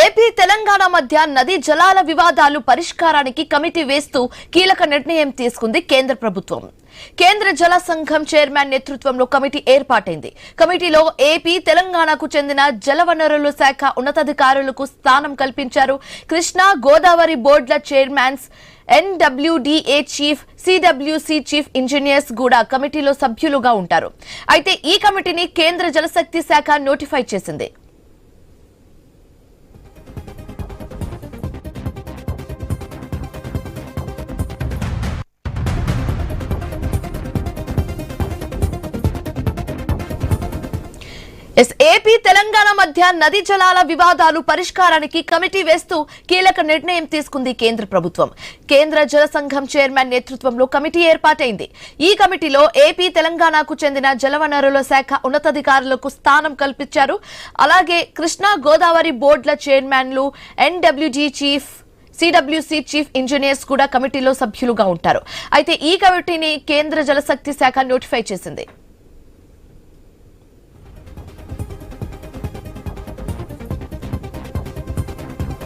AP Telangana మధ్య నదీ జలాల వివాదాలు పరిష్కారానికి కమిటీ వేస్తూ కీలక నిర్ణయం తీసుకుంది కేంద్ర ప్రభుత్వం. కేంద్ర జల సంఘం చైర్మన్ నేతృత్వంలో కమిటీ ఏర్పాటైంది. కమిటీలో ఏపీ తెలంగాణకు చెందిన జలవనరుల శాఖ ఉన్నతాధికారులకు స్థానం కల్పించారు. కృష్ణా గోదావరి బోర్డుల chairmans, NWDA chief, CWC chief engineers కూడా కమిటీలో సభ్యులుగా ఉంటారు. అయితే ఈ కమిటీని కేంద్ర జలశక్తి శాఖ నోటిఫై చేసింది. ఏపీ తెలంగాణ మధ్య నదీ జలాల వివాదాలు పరిష్కారానికి కమిటీ వేస్తూ కీలక నిర్ణయం తీసుకుంది కేంద్ర ప్రభుత్వం. కేంద్ర జల సంఘం చైర్మన్ నేతృత్వంలో కమిటీ ఏర్పాటైంది. ఈ కమిటీలో ఏపీ తెలంగాణకు చెందిన జలవనరుల శాఖ ఉన్నతాధికారులకు స్థానం కల్పించారు. అలాగే కృష్ణా గోదావరి బోర్డుల చైర్మన్లు, NWD chief, CWC chief engineers కూడా కమిటీలో సభ్యులుగా ఉంటారు. అయితే ఈ కమిటీని కేంద్ర జలశక్తి శాఖ నోటిఫై చేసింది.